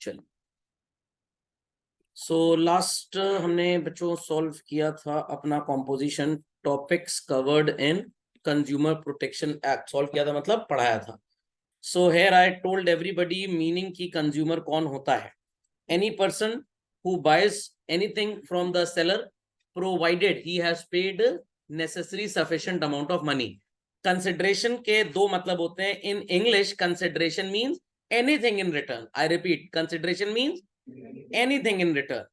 चलिए, so last हमने बच्चों सॉल्व किया था अपना composition topics covered in consumer protection act. Solve किया था मतलब पढ़ाया था। So here I told everybody meaning की कंज्यूमर कौन होता है। Any person who buys anything from the seller provided he has paid necessary sufficient amount of money. Consideration के दो मतलब होते हैं in English. Consideration means anything in return. I repeat, consideration means anything in return.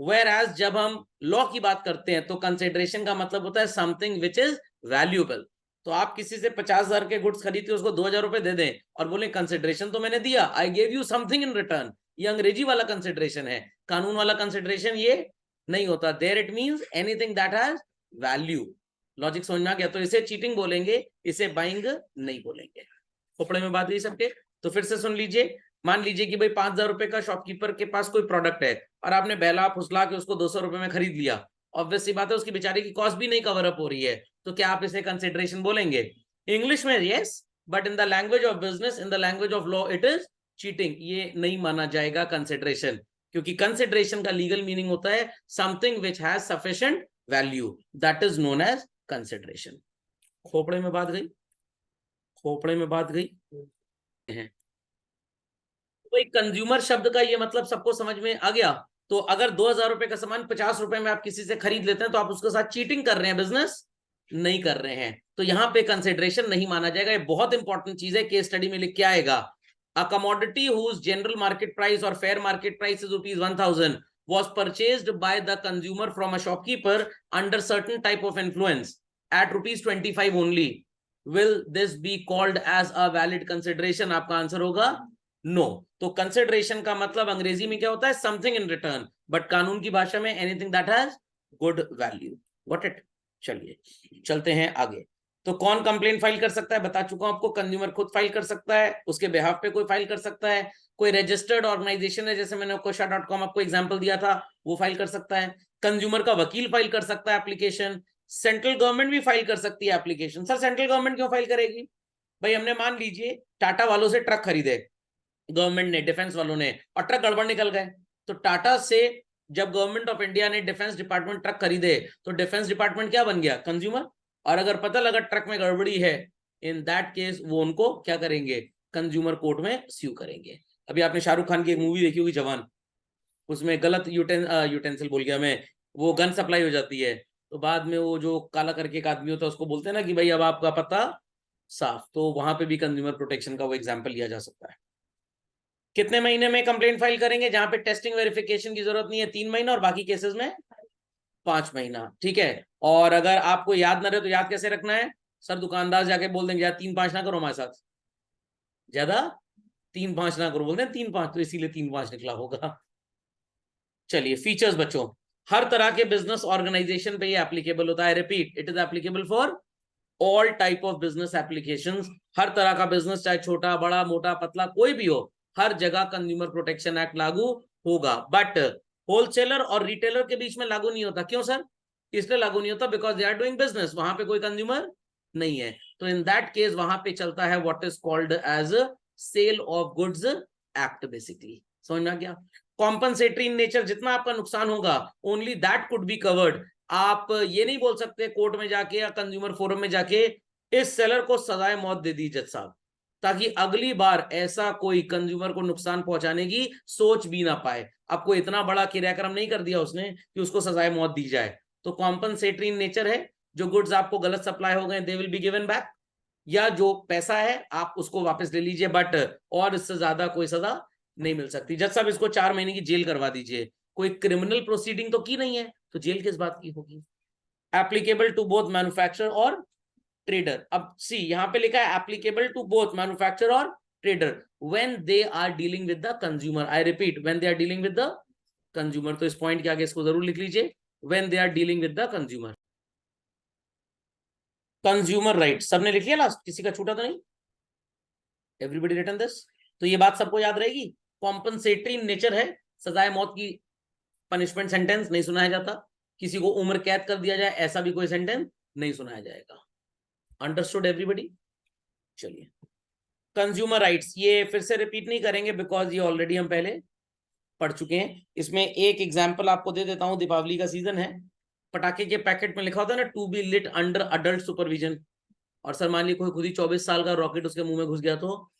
Whereas जब हम law की बात करते हैं तो कंसिडरेशन का मतलब होता है समथिंग विच इज वैल्यूएबल। तो आप किसी से 50,000 के गुड्स खरीद के उसको 2,000 रुपए दे दें और बोले कंसिडरेशन तो मैंने दिया, I gave you something in return, ये अंग्रेजी वाला कंसिडरेशन है। कानून वाला कंसिडरेशन ये नहीं होता। There it means anything that has value. Logic समझ में आ गया? तो इसे चीटिंग बोलेंगे, इसे बाइंग नहीं बोलेंगे। खोपड़े में बात गई सबके? तो फिर से सुन लीजिए। मान लीजिए कि भाई 5,000 रुपए का शॉपकीपर के पास कोई प्रोडक्ट है और आपने बहला फुसला के उसको 200 रुपए में खरीद लिया। ऑब्वियस सी बात है उसकी बेचारी की कॉस्ट भी नहीं कवर अप हो रही है, तो क्या आप इसे कंसिडरेशन बोलेंगे? इंग्लिश में yes, but in the language of business, in the language of law it is cheating. ये नहीं माना जाएगा कंसिडरेशन, क्योंकि कंसिडरेशन का लीगल मीनिंग होता है something which has sufficient value, that is known as consideration. खोपड़े में बात गई? खोपड़े में बात गई है? तो कंज्यूमर शब्द का ये मतलब सबको समझ में आ गया। तो अगर 2,000 रुपए का सामान 50 रुपए में आप किसी से खरीद लेते हैं तो आप उसके साथ चीटिंग कर रहे हैं, बिजनेस नहीं कर रहे हैं। तो यहां पे कंसिडरेशन नहीं माना जाएगा। ये बहुत इंपॉर्टेंट चीज है, केस स्टडी में लिख के आएगा। A commodity whose general market price और fair market price is ₹1,000 was purchased by the consumer from a shopkeeper under certain type of influence at ₹25 only. Will this be called as a valid consideration? आपका answer होगा no. तो consideration का मतलब अंग्रेजी में क्या होता है? समथिंग इन रिटर्न, बट कानून की भाषा में anything that has good value. Got it? चलिए चलते हैं आगे। तो कौन कंप्लेन फाइल कर सकता है? बता चुका हूं आपको। कंज्यूमर खुद फाइल कर सकता है, उसके बिहाफ पे कोई फाइल कर सकता है, कोई रजिस्टर्ड ऑर्गेनाइजेशन है, जैसे मैंने कोशा.com आपको एग्जांपल दिया था, वो फाइल कर सकता है। कंज्यूमर का वकील फाइल कर सकता है एप्लीकेशन। सेंट्रल गवर्नमेंट भी फाइल कर सकती है एप्लीकेशन। सर सेंट्रल गवर्नमेंट क्यों फाइल करेगी? भाई हमने मान लीजिए टाटा वालों से ट्रक खरीदे, गवर्नमेंट ने, डिफेंस वालों ने, और ट्रक गड़बड़ निकल गए। तो टाटा से जब गवर्नमेंट ऑफ इंडिया ने डिफेंस डिपार्टमेंट ट्रक खरीदे तो डिफेंस डिपार्टमेंट क्या बन गया? कंज्यूमर। और अगर पता लगा ट्रक में गड़बड़ी है, इन दैट केस वो उनको क्या करेंगे? कंज्यूमर कोर्ट में स्यू करेंगे। अभी आपने शाहरुख खान की एक मूवी देखी होगी जवान, उसमें गलत यूटेंसिल बोल गया मैं, वो गन सप्लाई हो जाती है, तो बाद में वो जो काला करके एक आदमी होता है उसको बोलते हैं ना कि भाई अब आपका पता साफ। तो वहां पे भी कंज्यूमर प्रोटेक्शन का वो एग्जाम्पल लिया जा सकता है। कितने महीने में कंप्लेंट फाइल करेंगे? जहां पे टेस्टिंग वेरिफिकेशन की जरूरत नहीं है 3 महीना, और बाकी केसेस में 5 महीना। ठीक है। और अगर आपको याद ना रहे तो याद कैसे रखना है? सर दुकानदार जाके बोल देंगे यार 3-5 ना करो हमारे साथ, ज्यादा 3-5 ना करो, बोलते हैं 3-5, तो इसीलिए 3-5 निकला होगा। चलिए फीचर्स बच्चों, हर तरह के बिजनेस ऑर्गेनाइजेशन पे ये एप्लीकेबल होता है। Repeat, it is applicable for all type of business applications. हर तरह का बिजनेस, चाहे छोटा बड़ा मोटा पतला कोई भी हो, हर जगह कंज्यूमर प्रोटेक्शन एक्ट लागू होगा। बट होलसेलर और रिटेलर के बीच में लागू नहीं होता। क्यों सर? इसलिए लागू नहीं होता because they are doing business, वहां पे कोई कंज्यूमर नहीं है। तो इन दैट केस वहां पे चलता है what is called as sale of goods act. Basically समझ में आ गया? कॉम्पनसेटरी इन नेचर, जितना आपका नुकसान होगा only that could be covered. आप ये नहीं बोल सकते कोर्ट में जाके या कंज्यूमर फोरम में जाके इस सेलर को सजाए मौत दे दी जज साहब, ताकि अगली बार ऐसा कोई कंज्यूमर को नुकसान पहुंचाने की सोच भी ना पाए। आपको इतना बड़ा क्रियाक्रम नहीं कर दिया उसने कि उसको सजाए मौत दी जाए। तो कॉम्पनसेटरी इन नेचर है, जो गुड्स आपको गलत सप्लाई हो गए they will be given back, या जो पैसा है आप उसको वापस ले लीजिए, बट और इससे ज्यादा कोई सजा नहीं मिल सकती। जज साहब इसको 4 महीने की जेल करवा दीजिए, कोई क्रिमिनल प्रोसीडिंग तो की नहीं है, तो जेल किस बात की होगी? एप्लीकेबल टू बोथ मैन्युफैक्चरर और ट्रेडर। अब सी यहां पे लिखा है एप्लीकेबल टू बोथ मैन्युफैक्चरर और trader when they are dealing with the consumer. I repeat, when they are dealing with the consumer. तो इस पॉइंट के आगे इसको जरूर लिख लीजिए, when they are dealing with the consumer. Consumer right सबने लिख लिया लास्ट, किसी का छूटा तो नहीं? Everybody written this? तो ये बात सबको याद रहेगी। कॉम्पनसेटरी नेचर है, सजाए मौत की पनिशमेंट सेंटेंस नहीं सुनाया जाता, किसी को उम्र कैद कर दिया जाए ऐसा भी कोई सेंटेंस नहीं सुनाया जाएगा। Understood everybody? चलिए कंज्यूमर राइट्स, ये फिर से रिपीट नहीं करेंगे बिकॉज ये ऑलरेडी हम पहले पढ़ चुके हैं। इसमें एक एग्जाम्पल आपको दे देता हूं, दीपावली का सीजन है, पटाखे के पैकेट में लिखा होता है ना, to be lit under adult supervision, और सर मान ली कोई खुद ही 24 साल का रॉकेट उसके मुंह में घुस गया तो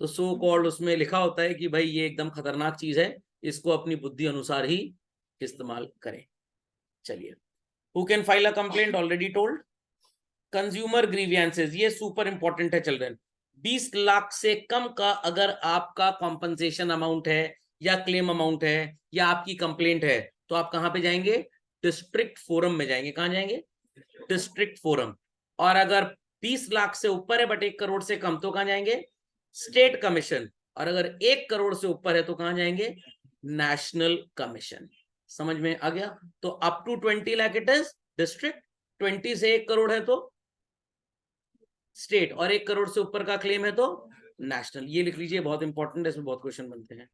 सो कॉल्ड उसमें लिखा होता है कि भाई ये एकदम खतरनाक चीज है, इसको अपनी बुद्धि अनुसार ही इस्तेमाल करें। चलिए, who can file a complaint, already told. Consumer grievances, ये सुपर इंपॉर्टेंट है चिल्ड्रन। 20 लाख से कम का अगर आपका कॉम्पनसेशन अमाउंट है या क्लेम अमाउंट है या आपकी कंप्लेंट है, तो आप कहां पे जाएंगे? डिस्ट्रिक्ट फोरम में जाएंगे। कहां जाएंगे? District forum. और अगर 20 लाख से ऊपर है बट 1 करोड़ से कम, तो कहां जाएंगे? State commission. और अगर 1 करोड़ से ऊपर है तो कहां जाएंगे? National commission. समझ में आ गया? तो up to 20 lakh it is district, 20 से 1 करोड़ है तो स्टेट, और 1 करोड़ से ऊपर का क्लेम है तो नेशनल। ये लिख लीजिए, बहुत इंपॉर्टेंट है, इसमें बहुत क्वेश्चन बनते हैं।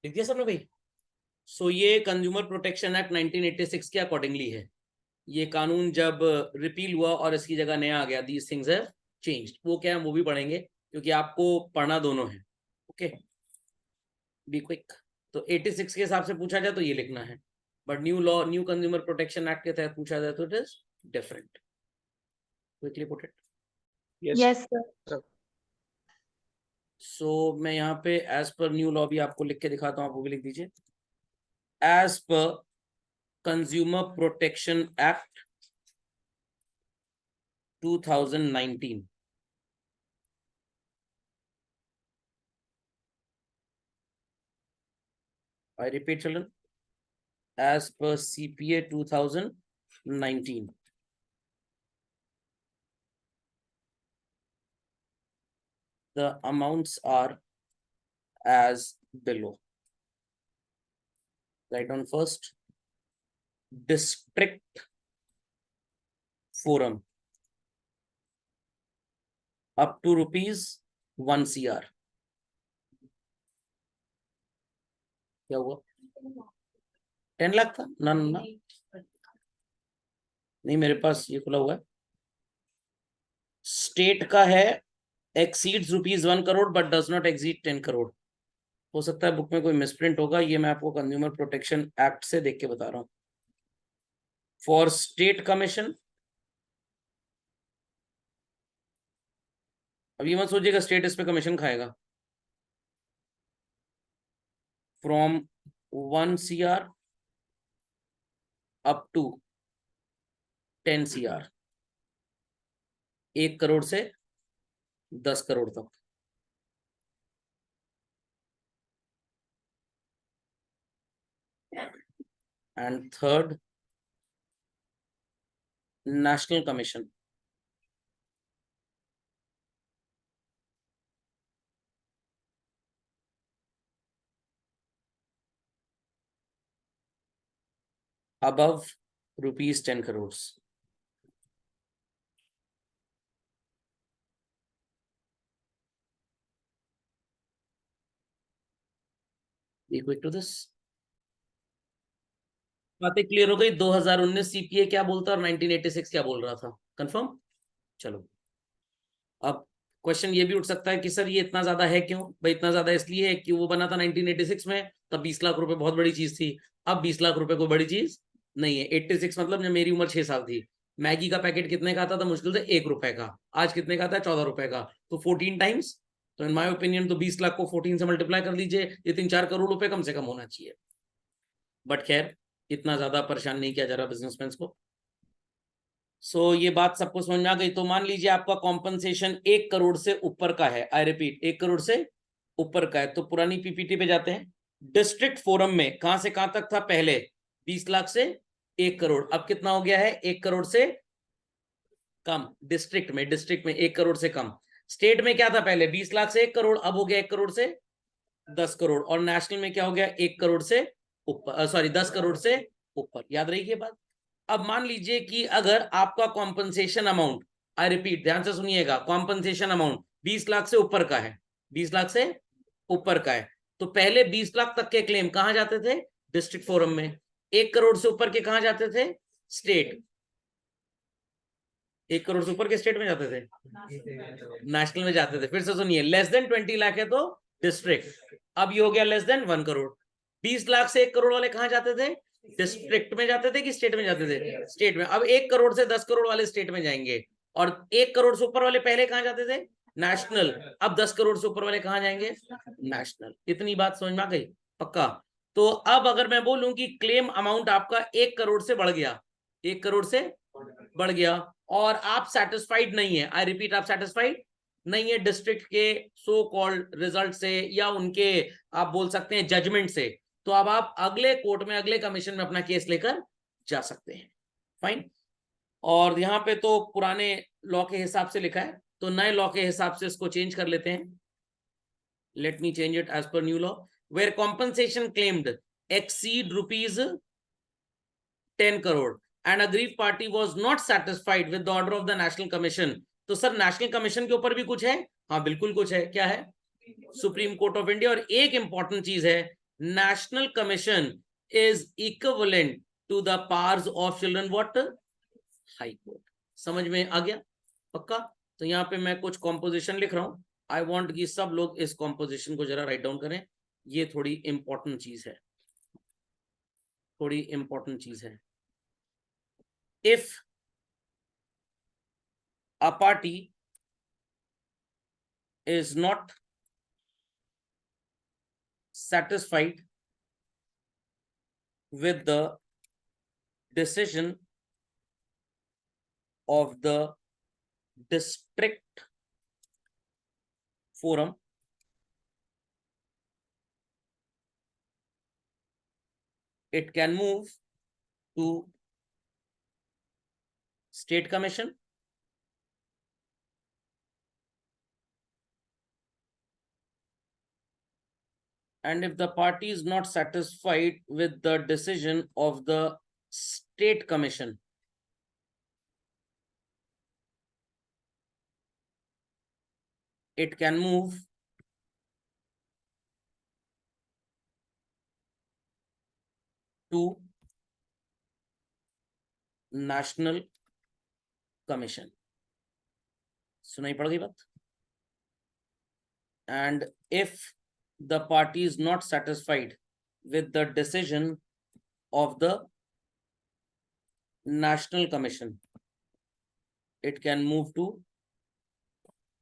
लिख दिया सबने भाई? सो ये कंज्यूमर प्रोटेक्शन एक्ट 1986 के अकॉर्डिंगली है। ये कानून जब रिपील हुआ और इसकी जगह नया आ गया, दीज थिंग्स हैव चेंज्ड। वो क्या है वो भी पढ़ेंगे, क्योंकि आपको पढ़ना दोनों है। Okay, be quick. तो 86 के हिसाब से पूछा जाए तो ये लिखना है, but new law, new consumer protection act के तहत पूछा जाए तो it is different. Quickly put it. Yes sir. So मैं यहाँ पे एज पर न्यू लॉ भी आपको लिख के दिखाता हूँ, आप वो भी लिख दीजिए। As per consumer protection act 2019, I repeat children, as per CPA 2019, the amounts are as below. Write down first. District forum up to ₹1 CR. क्या हुआ? 10 लाख था ना? ना नहीं, मेरे पास ये खुला हुआ है। स्टेट का है exceeds ₹1 crore but does not exceed 10 crore. हो सकता है बुक में कोई मिसप्रिंट होगा, ये मैं आपको कंज्यूमर प्रोटेक्शन एक्ट से देख के बता रहा हूं। फॉर स्टेट कमीशन, अब ये मत सोचिएगा स्टेट इस पे कमीशन खाएगा। From 1 CR up to 10 CR, 1 crore से 10 करोड़ तक। And third, national commission above ₹10 crores. Equal to this. बातें क्लियर हो गई? 2019 CPA क्या बोलता है और 1986 क्या बोल रहा था? कंफर्म? चलो, अब क्वेश्चन ये भी उठ सकता है कि सर ये इतना ज्यादा है क्यों? भाई इतना ज्यादा इसलिए है कि वो बना था 1986 में, तब 20 लाख रुपए बहुत बड़ी चीज थी। अब 20 लाख रुपए कोई बड़ी चीज नहीं है। 86 मतलब जब मेरी उम्र 6 साल थी, मैगी का पैकेट कितने का आता था? मुश्किल से ₹1 का। आज कितने का आता है? ₹14 का। तो 14 टाइम्स। तो इन माय ओपिनियन तो 20 लाख को 14 से मल्टीप्लाई कर लीजिए, ये 3-4 करोड़ रुपए कम से कम होना चाहिए। बट खैर, इतना ज्यादा परेशान नहीं किया जा रहा बिजनेसमैन को। सो ये बात सबको समझ में आ गई? तो मान लीजिए आपका कॉम्पनसेशन 1 करोड़ से ऊपर का है। आई रिपीट, 1 करोड़ से ऊपर का है। तो पुरानी पीपीटी पे जाते हैं। डिस्ट्रिक्ट फोरम में कहां से कहां तक था? पहले 20 लाख से 1 करोड़। अब कितना हो गया है? 1 करोड़ से कम। डिस्ट्रिक्ट में 1 करोड़ से कम। स्टेट में क्या था? पहले 20 लाख से 1 करोड़, अब हो गया 1 करोड़ से 10 करोड़। और नेशनल में क्या हो गया? 1 करोड़ से ऊपर, सॉरी 10 करोड़ से ऊपर। याद रही ये बात? अब मान लीजिए कि अगर आपका कॉम्पनसेशन अमाउंट, आई रिपीट ध्यान से सुनिएगा, कॉम्पनसेशन अमाउंट 20 लाख से ऊपर का है, 20 लाख से ऊपर का है, तो पहले 20 लाख तक के क्लेम कहां जाते थे? डिस्ट्रिक्ट फोरम में। 1 करोड़ से ऊपर के कहां जाते थे? स्टेट। 1 करोड़ से ऊपर के स्टेट में जाते थे, नेशनल में जाते थे। फिर से सुनिए, लेस देन 20 लाख है तो डिस्ट्रिक्ट, अब ये हो गया लेस देन 1 करोड़। 20 लाख से 1 करोड़ वाले कहाँ जाते थे? डिस्ट्रिक्ट में जाते थे कि स्टेट में जाते थे? स्टेट में। अब 1 करोड़ से 10 करोड़ वाले स्टेट में जाएंगे, और 1 करोड़ से ऊपर वाले पहले कहाँ जाते थे? नेशनल। अब 10 करोड़ से ऊपर वाले कहाँ जाएंगे? नेशनल। इतनी बात समझ में आ गई? पक्का? तो अब अगर मैं बोलूं कि क्लेम अमाउंट आपका 1 करोड़ से बढ़ गया, 1 करोड़ से बढ़ गया, और आप सेटिस्फाइड नहीं है, आई रिपीट, आप सेटिस्फाइड नहीं है डिस्ट्रिक्ट के सो कॉल्ड रिजल्ट से या उनके आप बोल सकते हैं जजमेंट से, तो अब आप अगले कोर्ट में, अगले कमीशन में अपना केस लेकर जा सकते हैं। फाइन। और यहाँ पे तो पुराने लॉ के हिसाब से लिखा है, तो नए लॉ के हिसाब से इसको चेंज कर लेते हैं। Let me change it as per new law. Where compensation claimed exceed rupees 10 crore and aggrieved party was not satisfied with the order of the national commission, तो सर नेशनल कमीशन के ऊपर भी कुछ है? हाँ बिल्कुल कुछ है। क्या है? Supreme court of India. और एक इंपॉर्टेंट चीज है, national commission is equivalent to the powers of children what? High court. समझ में आ गया? पक्का? तो यहाँ पे मैं कुछ कॉम्पोजिशन लिख रहा हूं। आई वॉन्ट कि सब लोग इस कॉम्पोजिशन को जरा राइट डाउन करें, ये थोड़ी इंपॉर्टेंट चीज है, थोड़ी इंपॉर्टेंट चीज है। If a party is not satisfied with the decision of the district forum, it can move to state commission, and if the party is not satisfied with the decision of the state commission, it can move to national commission. सुनाई पड़ गई बात? And if the party is not satisfied with the decision of the national commission, it can move to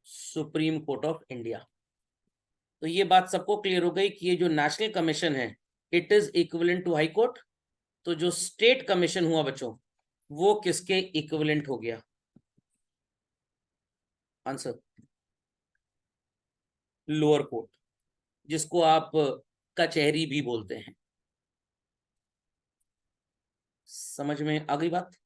supreme court of India. तो ये बात सबको clear हो गई कि ये जो नेशनल कमीशन है it is equivalent to high court. तो जो स्टेट कमीशन हुआ बच्चों, वो किसके इक्विवेलेंट हो गया? आंसर लोअर कोर्ट, जिसको आप कचहरी भी बोलते हैं। समझ में आ गई बात?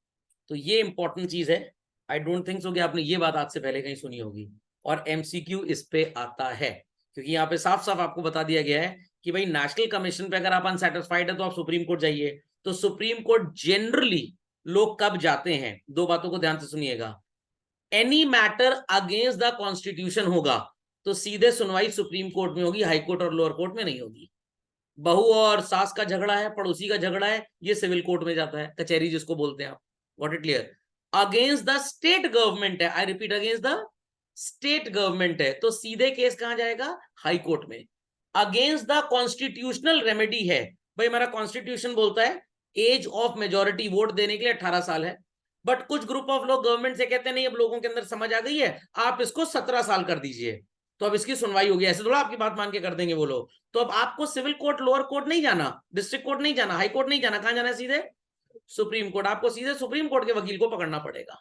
तो ये इंपॉर्टेंट चीज है। आई डोंट थिंक सो कि आपने ये बात आज से पहले कहीं सुनी होगी, और एमसीक्यू इस पे आता है, क्योंकि यहाँ पे साफ साफ आपको बता दिया गया है कि भाई नेशनल कमीशन पे अगर आप अनसेटिस्फाइड है तो आप सुप्रीम कोर्ट जाइए। तो सुप्रीम कोर्ट जनरली लोग कब जाते हैं? दो बातों को ध्यान से सुनिएगा। Any matter against the constitution होगा तो सीधे सुनवाई सुप्रीम कोर्ट में होगी, हाई कोर्ट और लोअर कोर्ट में नहीं होगी। बहू और सास का झगड़ा है, पड़ोसी का झगड़ा है, ये सिविल कोर्ट में जाता है, कचहरी जिसको बोलते हैं आप। What it clear? Against the state government है, I repeat, against the state government है, तो सीधे केस कहां जाएगा? हाई कोर्ट में। अगेंस्ट द कॉन्स्टिट्यूशनल रेमेडी है, भाई हमारा कॉन्स्टिट्यूशन बोलता है एज ऑफ मेजोरिटी वोट देने के लिए 18 साल है, बट कुछ ग्रुप ऑफ लोग गवर्नमेंट से कहते हैं नहीं, अब लोगों के अंदर समझ आ गई है, आप इसको 17 साल कर दीजिए, तो अब इसकी सुनवाई होगी। ऐसे थोड़ा आपकी बात मान के कर देंगे वो लोग। तो अब आपको सिविल कोर्ट, लोअर कोर्ट नहीं जाना, डिस्ट्रिक्ट कोर्ट नहीं जाना, हाई कोर्ट नहीं जाना, कहां जाना है? सीधे सुप्रीम कोर्ट। आपको सीधे सुप्रीम कोर्ट के वकील को पकड़ना पड़ेगा।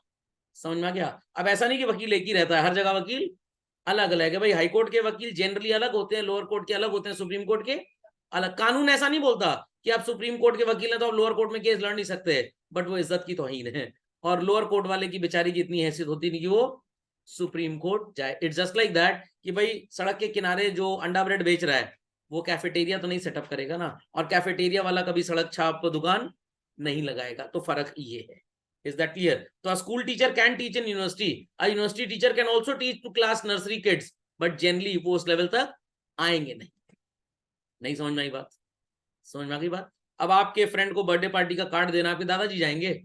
समझ में आ गया? अब ऐसा नहीं कि वकील एक ही रहता है, हर जगह वकील अलग अलग है। भाई हाई कोर्ट के वकील जनरली अलग होते हैं, लोअर कोर्ट के अलग होते हैं, सुप्रीम कोर्ट के अलग। कानून ऐसा नहीं बोलता कि आप सुप्रीम कोर्ट के वकील हैं तो आप लोअर कोर्ट में केस लड़ नहीं सकते, बट वो इज्जत की तौहीन है। और लोअर कोर्ट वाले की बेचारी की इतनी हैसियत होती नहीं कि वो सुप्रीम कोर्ट जाए। इट्स जस्ट लाइक दैट कि भाई सड़क के किनारे जो अंडा ब्रेड बेच रहा है वो कैफेटेरिया तो नहीं सेटअप करेगा ना, और कैफेटेरिया वाला कभी सड़क छाप दुकान नहीं लगाएगा। तो फर्क ये है। Is that clear? तो school teacher can teach in university, a university teacher can also teach to class nursery kids, but generally वो उस लेवल तक आएंगे नहीं। नहीं समझ में आई बात? समझ में आ गई बात? अब आपके फ्रेंड को बर्थडे पार्टी का कार्ड देना, आपके दादाजी जाएंगे?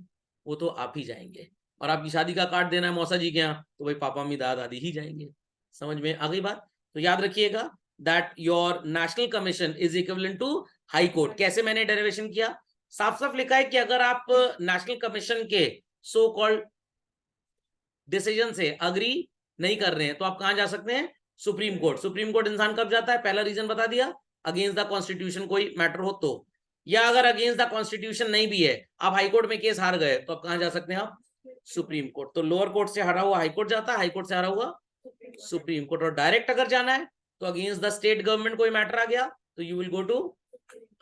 वो तो आप ही जाएंगे। और आपकी शादी का कार्ड देना है मौसा जी के यहाँ, तो भाई पापा मम्मी दादा दादी ही जाएंगे। समझ में आ गई बात? तो याद रखिएगा, that your national commission is equivalent to high court. कैसे मैंने डेरिवेशन किया? साफ साफ लिखा है कि अगर आप नेशनल कमीशन के सो कॉल्ड डिसीजन से अग्री नहीं कर रहे हैं तो आप कहां जा सकते हैं? Supreme court. सुप्रीम कोर्ट इंसान कब जाता है? पहला रीजन बता दिया, अगेंस्ट द कॉन्स्टिट्यूशन कोई मैटर हो तो, या अगर अगेंस्ट द कॉन्स्टिट्यूशन नहीं भी है, आप हाई कोर्ट में केस हार गए, तो आप कहां जा सकते हैं? आप सुप्रीम कोर्ट. तो लोअर कोर्ट से हारा हुआ हाई कोर्ट जाता है, हाई कोर्ट से हारा हुआ सुप्रीम कोर्ट. और डायरेक्ट अगर जाना है तो अगेंस्ट द स्टेट गवर्नमेंट कोई मैटर आ गया तो you will go to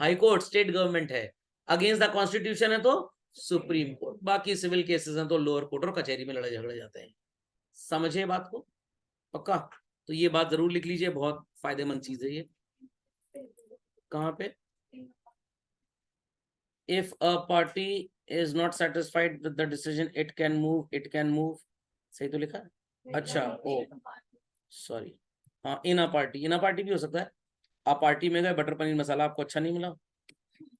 high court, state government है. अगेंस्ट द कॉन्स्टिट्यूशन है तो सुप्रीम कोर्ट. बाकी सिविल केसेस हैं तो लोअर कोर्ट और कचहरी में लड़े झगड़े जाते हैं. समझे बात को? पक्का? तो ये बात जरूर लिख लीजिए, बहुत फायदेमंद चीज है ये. कहां पे? If a party is not satisfied with the decision it can move. सही तो लिखा है? अच्छा, ओ सॉरी, हाँ, इन अ पार्टी भी हो सकता है. आप पार्टी में गए, बटर पनीर मसाला आपको अच्छा नहीं मिला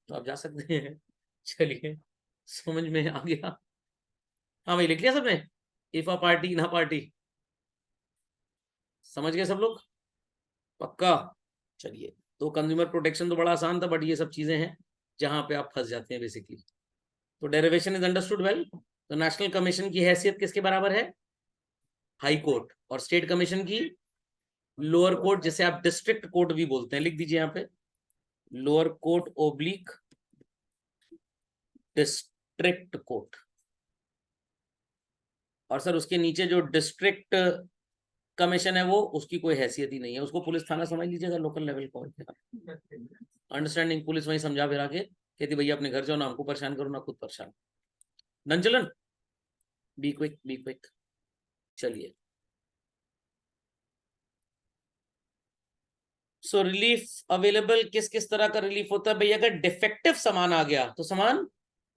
तो आप जा सकते हैं. चलिए, समझ में आ गया? हाँ भाई, लिख लिया सबने? If a party in a party, समझ गए सब लोग? पक्का? चलिए, तो कंज्यूमर प्रोटेक्शन तो बड़ा आसान था, बट ये सब चीजें हैं जहां पे आप फंस जाते हैं बेसिकली. तो डेरिवेशन इज अंडरस्टूड वेल. तो नेशनल कमीशन की हैसियत किसके बराबर है? High court. और स्टेट कमीशन की लोअर कोर्ट, जिसे आप डिस्ट्रिक्ट कोर्ट भी बोलते हैं. लिख दीजिए यहाँ पे, lower court oblique district court. और सर उसके नीचे जो डिस्ट्रिक्ट कमीशन है वो, उसकी कोई हैसियत ही नहीं है. उसको पुलिस थाना समझ लीजिएगा, लोकल लेवल पर. अंडरस्टैंडिंग पुलिस वही समझा फिरा के कहती भैया अपने घर जाओ, ना हमको परेशान करो ना खुद परेशान. नंचलन, बी क्विक. चलिए, सो रिलीफ अवेलेबल किस किस तरह का रिलीफ होता है भैया? अगर डिफेक्टिव सामान आ गया तो सामान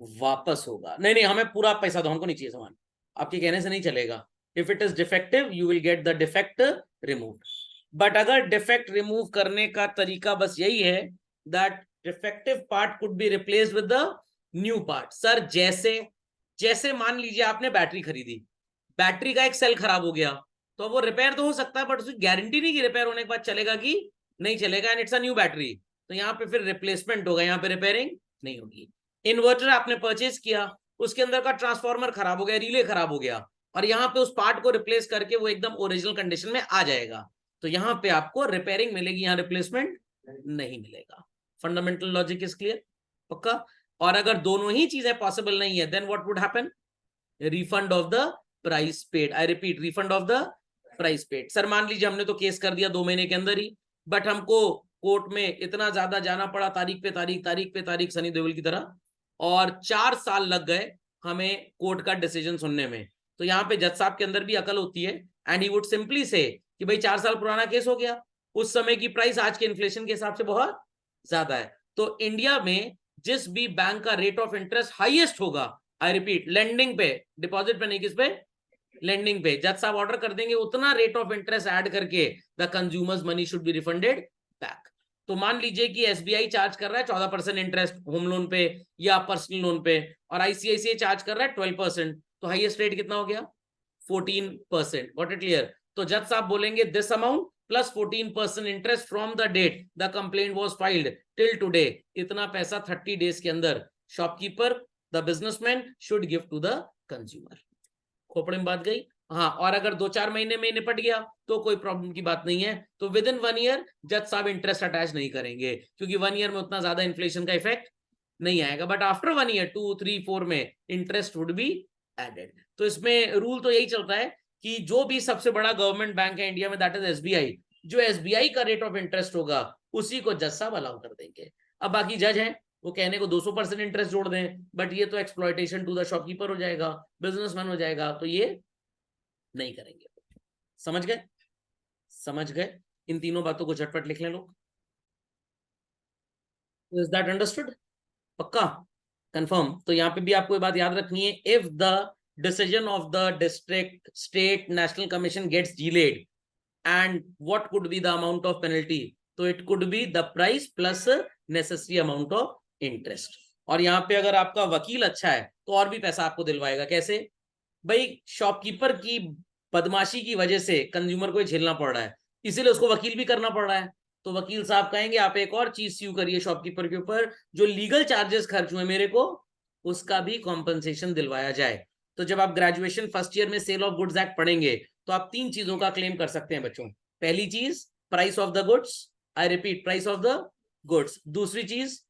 वापस होगा. नहीं, हमें पूरा पैसा दो, हमको नहीं चाहिए सामान. आपके कहने से नहीं चलेगा. If it is defective you will get the defect remove. But अगर डिफेक्ट रिमूव करने का तरीका बस यही है that defective part could be replaced with the new part. Sir जैसे मान लीजिए आपने बैटरी खरीदी, बैटरी का एक सेल खराब हो गया, तो वो रिपेयर तो हो सकता है बट उसकी गारंटी नहीं कि रिपेयर होने के बाद चलेगा कि नहीं चलेगा. And it's a new battery, तो यहाँ पे फिर रिप्लेसमेंट होगा, यहाँ पे रिपेयरिंग नहीं होगी. इन्वर्टर आपने परचेज किया, उसके अंदर का ट्रांसफार्मर खराब हो गया, रिले खराब हो गया, और यहाँ पे उस पार्ट को रिप्लेस करके वो एकदम ओरिजिनल कंडीशन में आ जाएगा, तो यहाँ पे आपको रिपेयरिंग मिलेगी, यहाँ रिप्लेसमेंट नहीं मिलेगा. Fundamental logic is clear? पक्का? और अगर दोनों ही चीजें पॉसिबल नहीं है then what would happen? Refund of the price paid. I repeat, refund of the price paid. Sir मान लीजिए हमने तो केस कर दिया 2 महीने के अंदर ही, बट हमको कोर्ट में इतना ज्यादा जाना पड़ा, तारीख पे तारीख सनी देओल की तरह, और 4 साल लग गए हमें कोर्ट का डिसीजन सुनने में. तो यहाँ पे जज साहब के अंदर भी अकल होती है, एंड ही वुड सिंपली से कि भाई 4 साल पुराना केस हो गया, उस समय की प्राइस आज के इन्फ्लेशन के हिसाब से बहुत ज्यादा है. तो इंडिया में जिस भी बैंक का रेट ऑफ इंटरेस्ट हाईएस्ट होगा, आई रिपीट, लेंडिंग पे, डिपॉजिट पे नहीं, किस पे? लेंडिंग पे, जज साहब ऑर्डर कर देंगे उतना रेट ऑफ इंटरेस्ट ऐड करके the consumers money should be refunded back. तो मान लीजिए कि एसबीआई चार्ज कर रहा है 14% इंटरेस्ट होम लोन पे या पर्सनल लोन पे, और आईसीआईसीआई चार्ज कर रहा है 12%, तो हाईएस्ट रेट कितना हो गया? 14%. Got it clear? तो जज साहब बोलेंगे this amount plus 14% interest from the date the complaint was filed till today. इतना पैसा 30 डेज के अंदर shopkeeper, the businessman should give to the consumer. खोपड़े में बात गई? हाँ. और अगर 2-4 महीने में निपट गया तो कोई प्रॉब्लम की बात नहीं है. तो विद इन 1 ईयर जज साहब इंटरेस्ट अटैच नहीं करेंगे, क्योंकि 1 ईयर में उतना ज्यादा इन्फ्लेशन का इफेक्ट नहीं आएगा. बट आफ्टर 1 ईयर 2, 3, 4 में इंटरेस्ट वुड बी एडेड. तो इसमें रूल तो यही चलता है कि जो भी सबसे बड़ा गवर्नमेंट बैंक है इंडिया में, दैट इज एसबीआई, जो एसबीआई का रेट ऑफ इंटरेस्ट होगा उसी को जज साहब अलाउ कर देंगे. अब बाकी जज हैं, वो कहने को 200% इंटरेस्ट जोड़ दें, बट ये तो एक्सप्लॉयटेशन टू द शॉपकीपर हो जाएगा, बिजनेसमैन हो जाएगा, तो ये नहीं करेंगे. समझ गए? समझ गए? इन तीनों बातों को झटपट लिख लें लोग. Is that understood? पक्का? कंफर्म? तो यहाँ पे भी आपको ये बात याद रखनी है, if the decision of the district, state, national commission gets delayed, and what could be the amount of penalty? तो it could be the price plus necessary amount of interest. और यहाँ पे अगर आपका वकील अच्छा है तो और भी पैसा आपको दिलवाएगा. कैसे भाई? शॉपकीपर की बदमाशी की वजह से कंज्यूमर को झेलना पड़ रहा है, इसीलिए उसको वकील भी करना पड़ रहा है. तो वकील साहब कहेंगे आप एक और चीज स्यू करिए शॉपकीपर के ऊपर, जो लीगल चार्जेस खर्च हुए मेरे को उसका भी कॉम्पनसेशन दिलवाया जाए। तो जब आप ग्रेजुएशन फर्स्ट ईयर में सेल ऑफ गुड्स एक्ट पढ़ेंगे तो आप 3 चीजों का क्लेम कर सकते हैं बच्चों। पहली चीज price of the goods, I repeat price of the goods. दूसरी चीज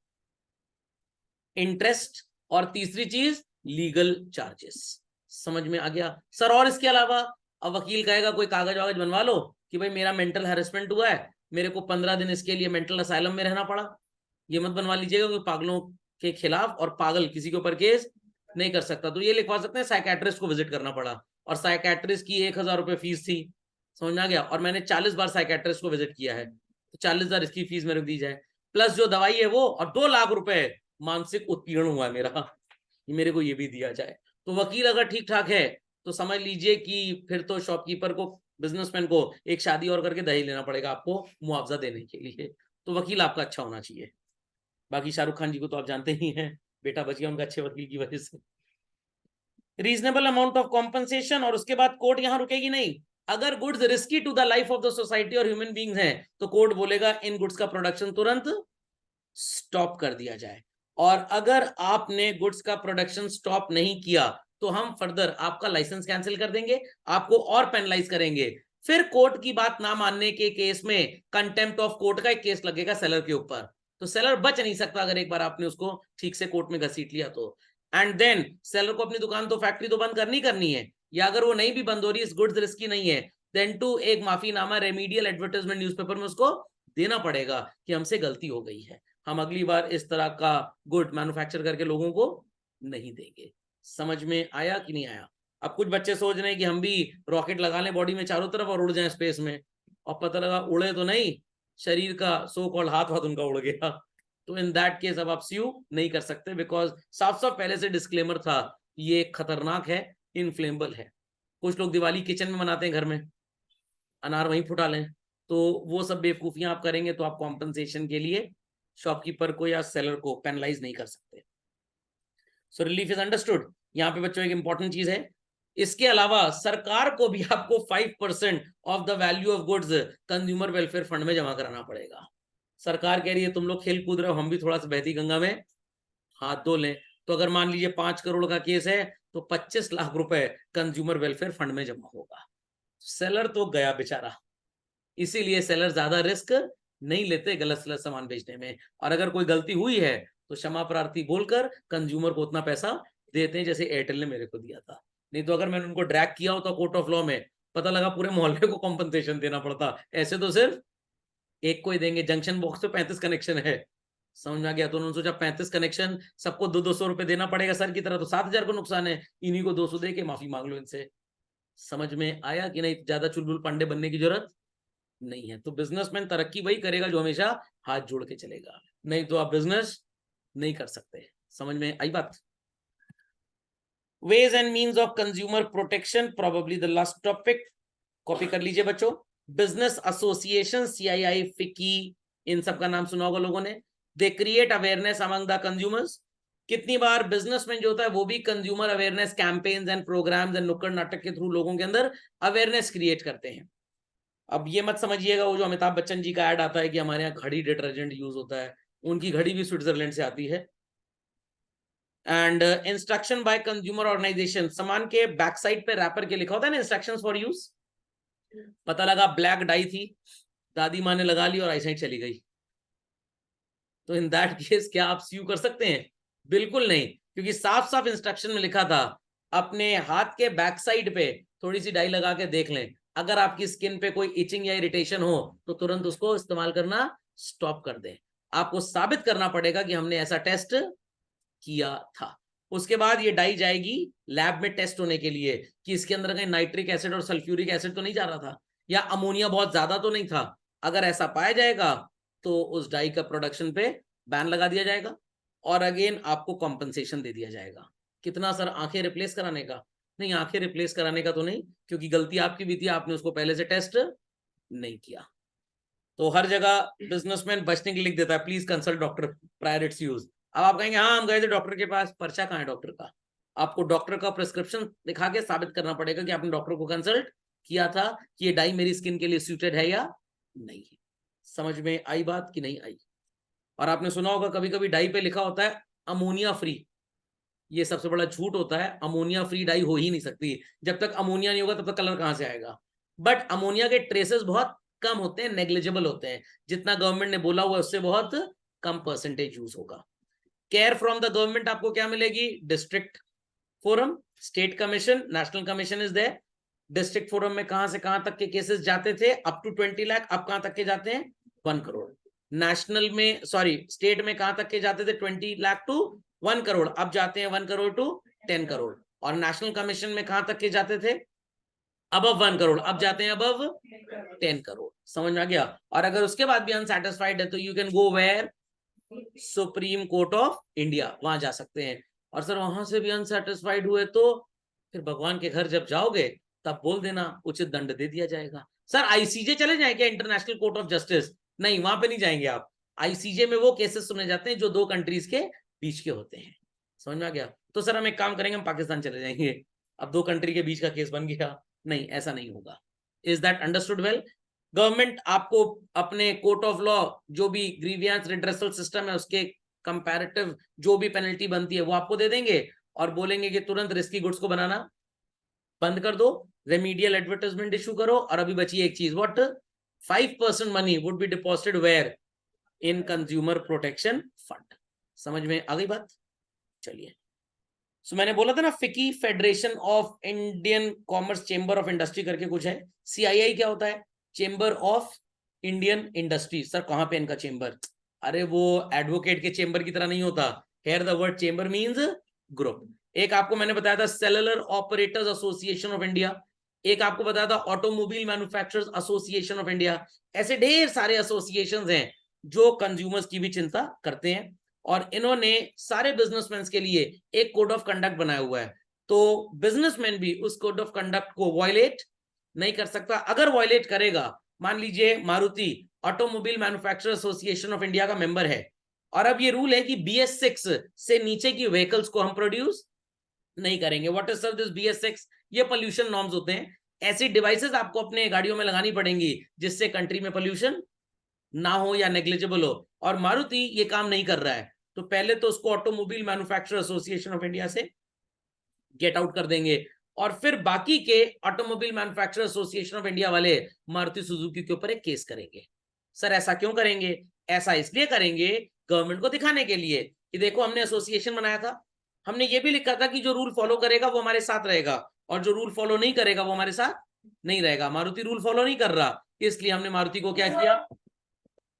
इंटरेस्ट, और तीसरी चीज लीगल चार्जेस। समझ में आ गया सर? और इसके अलावा अब वकील कहेगा कोई कागज वागज बनवा लो कि भाई मेरा मेंटल हैरेसमेंट हुआ है, मेरे को 15 दिन इसके लिए मेंटल असाइलम में रहना पड़ा, ये मत बनवा लीजिएगा, क्योंकि पागलों के खिलाफ और पागल किसी के ऊपर केस नहीं कर सकता। तो ये लिखवा सकते हैं साइकेट्रिस्ट को विजिट करना पड़ा, और साइकेट्रिस्ट की 1000 रुपये फीस थी, समझ में आ गया, और मैंने 40 बार साइकेट्रिस्ट को विजिट किया है, तो 40,000 इसकी फीस मेरे को दी जाए, प्लस जो दवाई है वो, और 2 लाख रुपए मानसिक उत्पीड़न हुआ है मेरा, मेरे को ये भी दिया जाए। तो वकील अगर ठीक ठाक है तो समझ लीजिए कि फिर तो शॉपकीपर को, बिजनेसमैन को एक शादी और करके दहेज लेना पड़ेगा आपको मुआवजा देने के लिए। तो वकील आपका अच्छा होना चाहिए। बाकी शाहरुख खान जी को तो आप जानते ही हैं, बेटा बच गया उनका अच्छे वकील की वजह से। रीजनेबल अमाउंट ऑफ कॉम्पनसेशन, और उसके बाद कोर्ट यहां रुकेगी नहीं। अगर goods risky to the life of the society और ह्यूमन बींग्स हैं तो कोर्ट बोलेगा इन गुड्स का प्रोडक्शन तुरंत स्टॉप कर दिया जाए। और अगर आपने गुड्स का प्रोडक्शन स्टॉप नहीं किया तो हम फर्दर आपका लाइसेंस कैंसिल कर देंगे, आपको और पेनलाइज करेंगे। फिर कोर्ट की बात ना मानने के केस में कंटेम्प्ट ऑफ कोर्ट का एक केस लगेगा सेलर के ऊपर। तो सेलर बच नहीं सकता अगर एक बार आपने उसको ठीक से कोर्ट में घसीट लिया तो। एंड देन सेलर को अपनी दुकान तो फैक्ट्री तो बंद करनी है, या अगर वो नहीं भी बंद हो रही, इस गुड्स रिस्की नहीं है, देन टू एक माफीनामा रेमीडियल एडवर्टाइजमेंट न्यूज़पेपर में उसको देना पड़ेगा कि हमसे गलती हो गई है, हम अगली बार इस तरह का गुड मैन्युफैक्चर करके लोगों को नहीं देंगे। समझ में आया कि नहीं आया? अब कुछ बच्चे सोच रहे हैं कि हम भी रॉकेट लगा लें बॉडी में चारों तरफ और उड़ जाएं स्पेस में, और पता लगा उड़े तो नहीं, शरीर का सो कॉल्ड हाथ उनका उड़ गया। तो इन दैट केस अब आप स्यू नहीं कर सकते, बिकॉज साफ साफ पहले से डिस्क्लेमर था, ये खतरनाक है, इनफ्लेमेबल है। कुछ लोग दिवाली किचन में मनाते हैं घर में, अनार वहीं फुटा लें, तो वो सब बेवकूफियां आप करेंगे तो आप कॉम्पनसेशन के लिए शॉपकीपर को या सेलर को पेनलाइज नहीं कर सकते। सो रिलीफ इज अंडरस्टूड। यहाँ पे बच्चों एक इंपॉर्टेंट चीज है, इसके अलावा सरकार को भी आपको 5% of the value of goods consumer welfare fund में जमा कराना पड़ेगा। सरकार कह रही है तुम लोग खेल कूद रहे हो, हम भी थोड़ा सा बहती गंगा में हाथ धो लें। तो अगर मान लीजिए 5 करोड़ का केस है तो 25 लाख रुपए कंज्यूमर वेलफेयर फंड में जमा होगा। सेलर तो गया बेचारा, इसीलिए सेलर ज्यादा रिस्क नहीं लेते गलत सलत सामान बेचने में, और अगर कोई गलती हुई है तो क्षमा प्रार्थी बोलकर कंज्यूमर को उतना पैसा देते हैं जैसे एयरटेल ने मेरे को दिया था। नहीं तो अगर मैंने उनको ड्रैग किया होता कोर्ट ऑफ लॉ में, पता लगा पूरे मोहल्ले को कॉम्पनसेशन देना पड़ता। ऐसे तो सिर्फ एक को ही देंगे, जंक्शन बॉक्स पे 35 कनेक्शन है, समझ में आ गया? तो उन्होंने सोचा 35 कनेक्शन सबको 200 रुपए देना पड़ेगा सर की तरह, तो 7,000 को नुकसान है, इन्हीं को 200 दे के माफी मांग लो इनसे। समझ में आया कि नहीं? ज्यादा चुलबुल पांडे बनने की जरूरत नहीं है। तो बिजनेसमैन तरक्की वही करेगा जो हमेशा हाथ जोड़ के चलेगा, नहीं तो आप बिजनेस नहीं कर सकते। समझ में आई बात? Ways and means of consumer protection, probably the last topic, copy कर लीजिए बच्चों। बिजनेस एसोसिएशन, सीआईआई, फिकी, इन सब का नाम सुना होगा लोगों ने। They create awareness among the consumers. कितनी बार बिजनेसमैन जो होता है वो भी consumer awareness campaigns and programs and नुक्कड़ नाटक के थ्रू लोगों के अंदर अवेयरनेस क्रिएट करते हैं। अब ये मत समझिएगा वो जो अमिताभ बच्चन जी का ऐड आता है कि हमारे यहाँ घड़ी डिटर्जेंट यूज होता है, उनकी घड़ी भी स्विट्जरलैंड से आती है। And instruction by consumer organisation, सामान के बैक साइड पे रैपर के लिखा होता है ना इंस्ट्रक्शंस फॉर यूज। पता लगा ब्लैक डाई थी, दादी माँ ने लगा ली और आईसाइट चली गई, तो इन दैट केस क्या आप स्यू कर सकते हैं? बिल्कुल नहीं, क्योंकि साफ साफ इंस्ट्रक्शन में लिखा था अपने हाथ के बैक साइड पे थोड़ी सी डाई लगा के देख लें, अगर आपकी स्किन पे कोई इचिंग या इरिटेशन हो तो तुरंत उसको इस्तेमाल करना स्टॉप कर दें। आपको साबित करना पड़ेगा कि हमने ऐसा टेस्ट किया था। उसके बाद ये डाई जाएगी लैब में टेस्ट होने के लिए कि इसके अंदर कहीं नाइट्रिक एसिड और सल्फ्यूरिक एसिड तो नहीं जा रहा था, या अमोनिया बहुत ज्यादा तो नहीं था। अगर ऐसा पाया जाएगा तो उस डाई का प्रोडक्शन पे बैन लगा दिया जाएगा, और अगेन आपको कॉम्पनसेशन दे दिया जाएगा। कितना सर? आंखें रिप्लेस कराने का? नहीं, आंखें रिप्लेस कराने का तो नहीं, क्योंकि गलती आपकी भी थी, आपने उसको पहले से टेस्ट नहीं किया। तो हर जगह बिजनेसमैन बचने के लिए लिख देता है please consult doctor prior it's use. अब आप कहेंगे हाँ हम गए थे डॉक्टर के पास, पर्चा कहाँ है डॉक्टर का? आपको डॉक्टर का प्रिस्क्रिप्शन दिखा के साबित करना पड़ेगा कि आपने डॉक्टर को कंसल्ट किया था कि ये डाई मेरी स्किन के लिए सूटेड है या नहीं है। समझ में आई बात कि नहीं आई? और आपने सुना होगा कभी कभी डाई पे लिखा होता है अमोनिया फ्री। ये सबसे बड़ा झूठ होता है, अमोनिया फ्री डाई हो ही नहीं सकती। जब तक अमोनिया नहीं होगा तब तक कलर कहां से आएगा? बट अमोनिया के ट्रेसेस बहुत कम होते हैं, नेग्लिजिबल होते हैं। जितना गवर्नमेंट ने बोला हुआ है उससे बहुत कम परसेंटेज यूज होगा। केयर फ्रॉम द गवर्नमेंट आपको क्या मिलेगी? District forum, state commission, national commission is there. District forum में कहां से कहां तक के केसेस जाते थे? Up to 20 lakh. अब कहां तक के जाते हैं? 1 करोड़। नेशनल में, सॉरी, स्टेट में कहां तक के जाते थे? 20 लाख टू 1 करोड़। अब जाते हैं 1 करोड़ टू 10 करोड़। और नेशनल कमीशन में कहां तक के जाते थे? अबव 1 करोड़। अब जाते हैं अबव 10 करोड़। समझ में आ गया? और अगर उसके बाद भी अनसेटिस्फाइड है तो you can go where? Supreme court of India, वहां जा सकते हैं। और सर वहां से भी अनसेटिस्फाइड हुए तो फिर भगवान के घर जब जाओगे तब बोल देना, उचित दंड दे दिया जाएगा। सर आईसीजे चले जाए क्या? International court of justice? नहीं, वहां पे नहीं जाएंगे आप। आईसीजे में वो केसेस सुने जाते हैं जो 2 कंट्रीज के बीच के होते हैं। समझ में आ गया? तो सर हम एक काम करेंगे, हम पाकिस्तान चले जाएंगे। अब 2 कंट्री के बीच का केस बन गया। नहीं, ऐसा नहीं होगा। Is that understood well? Government आपको अपने कोर्ट ऑफ लॉ जो भी ग्रीवियंस रिड्रेसल सिस्टम है उसके कंपैरेटिव जो भी पेनल्टी बनती है वो आपको दे देंगे और बोलेंगे कि तुरंत रिस्की गुड्स को बनाना बंद कर दो, रेमीडियल एडवर्टाइजमेंट इशू करो। और अभी बची एक चीज, what? 5% money would be deposited where? In consumer protection fund. समझ में आ गई बात? चलिए, सो मैंने बोला था ना, फिकी federation of Indian commerce chamber of industry करके कुछ है। सीआईआई क्या होता है? Chamber of Indian industry. Sir कहां पे इनका चेंबर? अरे वो एडवोकेट के चेंबर की तरह नहीं होता। Here the word chamber means group. एक आपको मैंने बताया था cellular operators association of India, एक आपको बताया था automobile manufacturers association of India. ऐसे ढेर सारे एसोसिएशंस हैं जो कंज्यूमर्स की भी चिंता करते हैं। और इन्होंने सारे बिजनेसमैन के लिए एक कोड ऑफ कंडक्ट बनाया हुआ है। तो बिजनेसमैन भी उस कोड ऑफ कंडक्ट को वायलेट नहीं कर सकता। अगर वायलेट करेगा, मान लीजिए Maruti automobile manufacturer association of India का मेंबर है, और अब ये रूल है कि BS6 से नीचे की व्हीकल्स को हम प्रोड्यूस नहीं करेंगे। What is sir this BS6? ये पोल्यूशन नॉर्म्स होते हैं। ऐसी डिवाइसेस आपको अपने गाड़ियों में लगानी पड़ेंगी जिससे कंट्री में पोल्यूशन ना हो या नेग्लिजिबल हो। और मारुति ये काम नहीं कर रहा है, तो पहले तो उसको automobile manufacturer association of India से गेट आउट कर देंगे, और फिर बाकी के automobile manufacturer association of India वाले मारुति सुजुकी के ऊपर एक केस करेंगे। सर ऐसा क्यों करेंगे? ऐसा इसलिए करेंगे गवर्नमेंट को दिखाने के लिए कि देखो हमने एसोसिएशन बनाया था, हमने ये भी लिखा था कि जो रूल फॉलो करेगा वो हमारे साथ रहेगा, और जो रूल फॉलो नहीं करेगा वो हमारे साथ नहीं रहेगा। मारुति रूल फॉलो नहीं कर रहा, इसलिए हमने मारुति को क्या किया?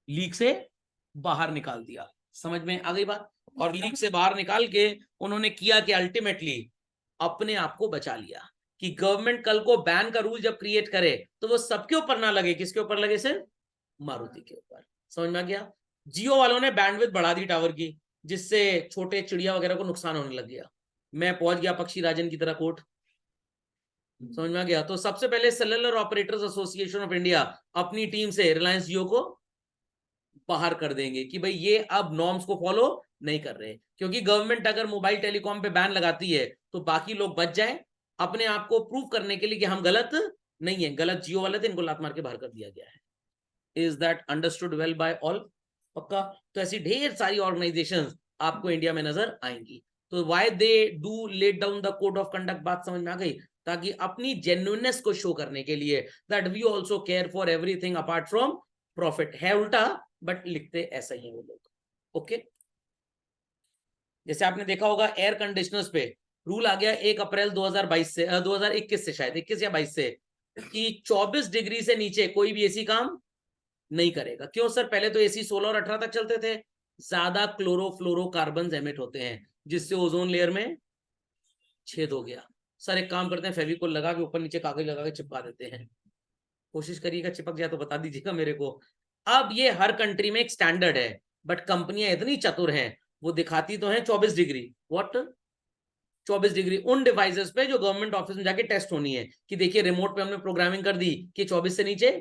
लीग से बाहर निकाल दिया। समझ में आ गई बात? और लीग से बाहर निकाल के उन्होंने किया कि अल्टीमेटली अपने आप को बचा लिया कि गवर्नमेंट कल को बैन का रूल जब क्रिएट करे तो वो सबके ऊपर ना लगे। किसके ऊपर लगे? सिर्फ मारुति के ऊपर। समझ में आ गया? जियो वालों ने बैंडविड्थ बढ़ा दी टावर की, जिससे छोटे चिड़िया वगैरह को नुकसान होने लग गया। मैं पहुंच गया पक्षी राजन की तरह कोर्ट। समझ में आ गया? तो सबसे पहले cellular operators association of India अपनी टीम से रिलायंस जियो को बाहर कर देंगे कि भाई ये अब नॉर्म्स को फॉलो नहीं कर रहे। क्योंकि गवर्नमेंट अगर मोबाइल टेलीकॉम पे बैन लगाती है तो बाकी लोग बच जाए अपने आप को प्रूव करने के लिए कि हम गलत नहीं है, गलत जियो वाले थे, इनको लात मार के बाहर कर दिया गया है। Is that understood well by all? पक्का? तो ऐसी ढेर सारी ऑर्गेनाइजेशंस आपको इंडिया में नजर आएंगी। तो why they do let down the code of conduct, बात समझ में आ गई? ताकि अपनी जेन्युइननेस को शो करने के लिए that we also care for everything apart from profit. है उल्टा, बट लिखते ऐसा ही है वो लोग। ओके, जैसे आपने देखा होगा एयर कंडीशनर्स पे रूल आ गया 1 अप्रैल 2022 से 2021 से, शायद 21 या 22 से, कि 24 डिग्री से नीचे कोई भी एसी काम नहीं करेगा। क्यों सर? पहले तो एसी 16 और 18 तक चलते थे। ज्यादा क्लोरोफ्लोरोकार्बन एमिट होते हैं जिससे ओजोन लेयर में छेद हो गया। सर एक काम करते हैं, फेविकोल लगा के ऊपर नीचे कागज लगा के चिपका देते हैं। कोशिश करिएगा चिपक जाए तो बता दीजिएगा मेरे को। अब ये हर कंट्री में एक स्टैंडर्ड है, बट कंपनियां इतनी चतुर हैं वो दिखाती तो हैं 24 डिग्री। व्हाट? 24 डिग्री उन डिवाइसेस पे जो गवर्नमेंट ऑफिस में जाके टेस्ट होनी है कि देखिए रिमोट पे हमने प्रोग्रामिंग कर दी कि 24 से नीचे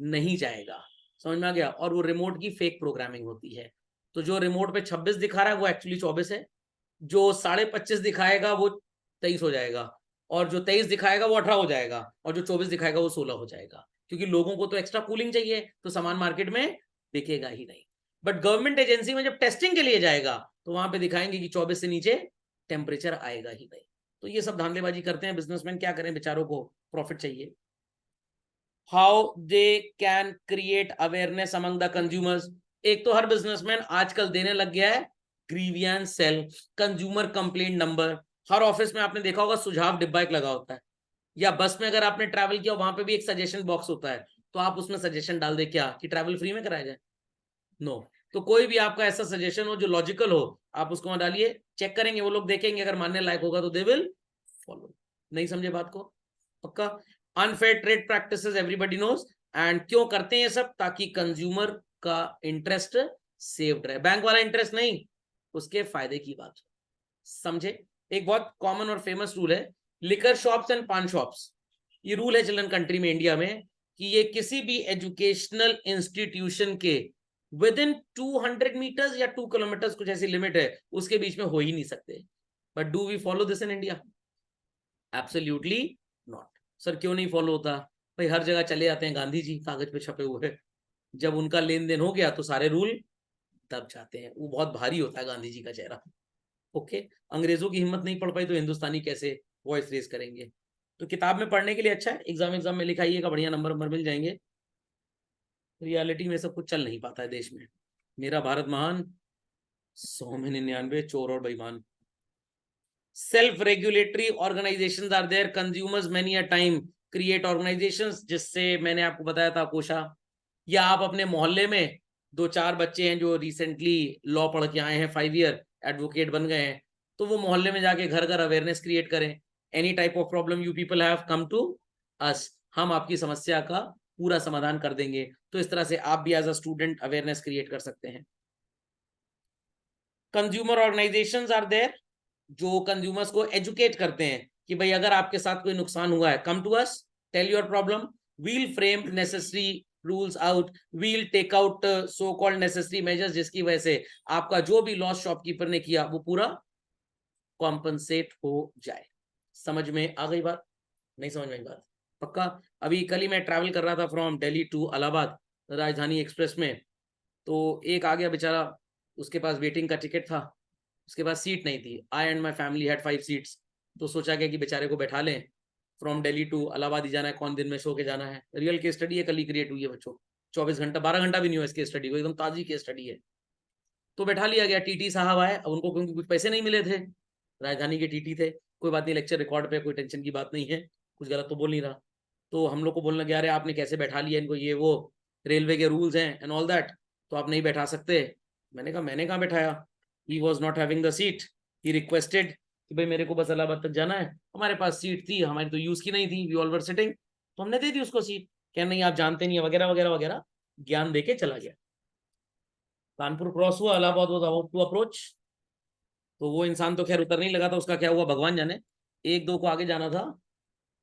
नहीं जाएगा। समझ में आ गया? और वो रिमोट की फेक प्रोग्रामिंग होती है। तो जो रिमोट पे 26 दिखा रहा है वो एक्चुअली 24 है, जो 25.5 दिखाएगा वो 23 हो जाएगा, और जो 23 दिखाएगा वो 18 हो जाएगा, और जो 24 दिखाएगा वो 16 हो जाएगा। क्योंकि लोगों को तो एक्स्ट्रा कूलिंग चाहिए, तो सामान मार्केट में बिकेगा ही नहीं। बट गवर्नमेंट एजेंसी में जब टेस्टिंग के लिए जाएगा तो वहां पे दिखाएंगे कि 24 से नीचे टेम्परेचर आएगा ही नहीं। तो ये सब धांधलेबाजी करते हैं बिजनेसमैन, क्या करें, बेचारों को प्रॉफिट चाहिए। How they can create awareness among the consumers. एक तो हर बिजनेसमैन आजकल देने लग गया है grievance cell, consumer complaint number. हर ऑफिस में आपने देखा होगा सुझाव डिब्बा एक लगा होता है, या बस में अगर आपने ट्रैवल किया वहां पे भी एक सजेशन बॉक्स होता है, तो आप उसमें सजेशन डाल दे क्या कि ट्रैवल फ्री में कराया जाए। नो, तो कोई भी आपका ऐसा सजेशन हो जो लॉजिकल हो, आप उसको डालिए, चेक करेंगे वो लोग, देखेंगे अगर मानने लायक होगा तो दे विल फॉलो। नहीं समझे बात को? पक्का। Unfair trade practices everybody knows, and क्यों करते हैं ये सब? ताकि कंज्यूमर का इंटरेस्ट सेव्ड रहे, बैंक वाला इंटरेस्ट नहीं, उसके फायदे की बात। समझे? एक बहुत कॉमन और फेमस रूल है, लिकर शॉप्स एंड पान शॉप्स। ये रूल है चिल्ड्रन कंट्री में, इंडिया में, कि ये किसी भी एजुकेशनल इंस्टीट्यूशन के विद इन 200 मीटर्स या 2 किलोमीटर्स, कुछ ऐसी लिमिट है, उसके बीच में हो ही नहीं सकते। But do we follow this in India? Absolutely not. Sir क्यों नहीं फॉलो होता? भाई हर जगह चले जाते हैं गांधी जी कागज पे छपे हुए, जब उनका लेन देन हो गया तो सारे रूल दब जाते हैं। वो बहुत भारी होता है गांधी जी का चेहरा। ओके, अंग्रेजों की हिम्मत नहीं पड़ पाई तो हिंदुस्तानी कैसे वॉइस रेज करेंगे? तो किताब में पढ़ने के लिए अच्छा है, एग्जाम में लिखाइएगा, बढ़िया नंबर मिल जाएंगे। रियलिटी में सब कुछ चल नहीं पाता है देश में। मेरा भारत महान, 100 में 99 चोर और बेईमान। Self regulatory organisations are there, consumers many a time create organisations, जिससे मैंने आपको बताया था कोशा, या आप अपने मोहल्ले में 2-4 बच्चे हैं जो रिसेंटली लॉ पढ़ के आए हैं, 5 ईयर एडवोकेट बन गए हैं, तो वो मोहल्ले में जाके घर घर अवेयरनेस क्रिएट करें। Any type of problem you people have, come to us, हम आपकी समस्या का पूरा समाधान कर देंगे। तो इस तरह से आप भी as a student awareness create कर सकते हैं। कंज्यूमर ऑर्गेनाइजेशंस आर देयर, जो कंज्यूमर्स को एजुकेट करते हैं कि भाई अगर आपके साथ कोई नुकसान हुआ है, come to us, tell your problem, we'll frame necessary rules out, we'll take out so called necessary measures, जिसकी वजह से आपका जो भी लॉस शॉपकीपर ने किया वो पूरा कॉम्पनसेट हो जाए। समझ में आ गई बात? नहीं समझ में आई बात? पक्का। अभी कल ही मैं ट्रैवल कर रहा था फ्रॉम दिल्ली टू इलाहाबाद राजधानी एक्सप्रेस में, तो एक आ गया बेचारा, उसके पास वेटिंग का टिकट था, उसके पास सीट नहीं थी। I and my family had 5 seats, तो सोचा गया कि बेचारे को बैठा लें, फ्रॉम दिल्ली टू इलाहाबाद ही जाना है, कौन दिन में सो के जाना है। रियल केस स्टडी है, कल ही क्रिएट हुई है बच्चों, 24 घंटा 12 घंटा भी नहीं हुआ इसके स्टडी को, एकदम ताजी केस स्टडी है। तो बैठा लिया गया, टीटी साहब आए, अब उनको क्योंकि कुछ पैसे नहीं मिले थे, राजधानी के टीटी थे, कोई बात नहीं, लेक्चर रिकॉर्ड पे, कोई टेंशन की बात नहीं है, कुछ गलत तो बोल नहीं रहा। तो हम लोग को बोलने गया, अरे आपने कैसे बैठा लिया इनको, ये वो रेलवे के रूल्स हैं एंड ऑल दैट, तो आप नहीं बैठा सकते। मैंने कहा मैंने कहाँ बैठाया, he was not having the seat, he requested कि भाई मेरे को बस इलाहाबाद तक जाना है, हमारे पास सीट थी, हमारी तो यूज की नहीं थी, वी ऑल वर सिटिंग, तो हमने दे दी उसको सीट। क्या नहीं आप जानते नहीं है, वगैरह वगैरह वगैरह, ज्ञान देके चला गया। कानपुर क्रॉस हुआ, Allahabad was about to approach, तो वो इंसान तो खैर उतर नहीं लगा था, उसका क्या हुआ भगवान जाने। 1-2 को आगे जाना था,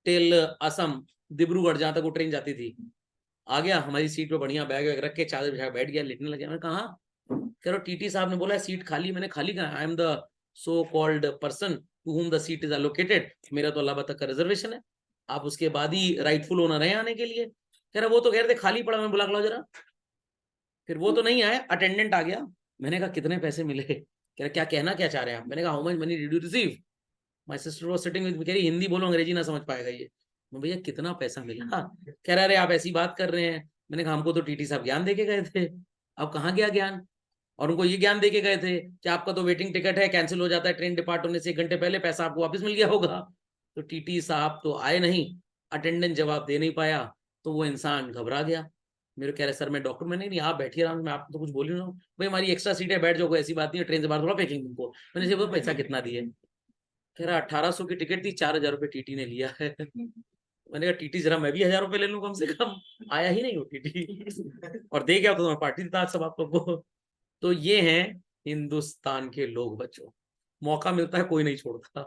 टिल असम, डिब्रूगढ़, जहां तक वो ट्रेन जाती थी। आ गया हमारी सीट पे, बढ़िया बैग वैग रख के चादर बिछा बैठ गया, लेटने लगे। मैं कहा कह रहा टीटी साहब ने बोला है सीट खाली। मैंने खाली कहा, I am the so called person to whom the seat is allocated, मेरा तो इलाहाबाद तक का रिजर्वेशन है, आप उसके बाद ही राइटफुल ओनर है आने के लिए। कह रहा वो तो कह रहे थे खाली पड़ा, मैं बुला लो जरा। फिर वो तो नहीं आया, अटेंडेंट आ गया। मैंने कहा कितने पैसे मिले? कह रहा क्या कहना क्या चाह रहे हैं आप? मैंने कहा how much money did you receive? My sister was sitting with me, कह रही हिंदी बोलो, अंग्रेजी ना समझ पाएगा ये। मैं भैया कितना पैसा मिला? कह रहा अरे आप ऐसी बात कर रहे हैं। मैंने कहा हमको तो टीटी साहब ज्ञान देके गए थे। अब कहाँ गया ज्ञान? और उनको ये ज्ञान देके गए थे कि आपका तो वेटिंग टिकट है, कैंसिल हो जाता है ट्रेन डिपार्ट होने से 1 घंटे पहले, पैसा आपको वापस मिल गया होगा। तो टीटी साहब तो आए नहीं, अटेंडेंट जवाब दे नहीं पाया, तो वो इंसान घबरा गया। मेरे कह रहे सर मैं डॉक्टर में, नहीं आप बैठिए आराम से, मैं आपको तो कुछ बोल ही रहा हूँ, भाई हमारी एक्स्ट्रा सीट है, बैठ जाओ, कोई ऐसी बात नहीं है, ट्रेन से बाहर थोड़ा फेंकेंगे तुमको। मैंने बोला पैसा कितना दिए? कह रहा 1800 की टिकट थी, 4000 रुपये टीटी ने लिया है। मैंने कहा टीटी जरा मैं भी 1000 रुपये ले लूं कम से कम। आया ही नहीं वो टीटी, और दे गया तो मैं पार्टी देता आज सब आप लोग को। तो ये हैं हिंदुस्तान के लोग बच्चों, मौका मिलता है कोई नहीं छोड़ता।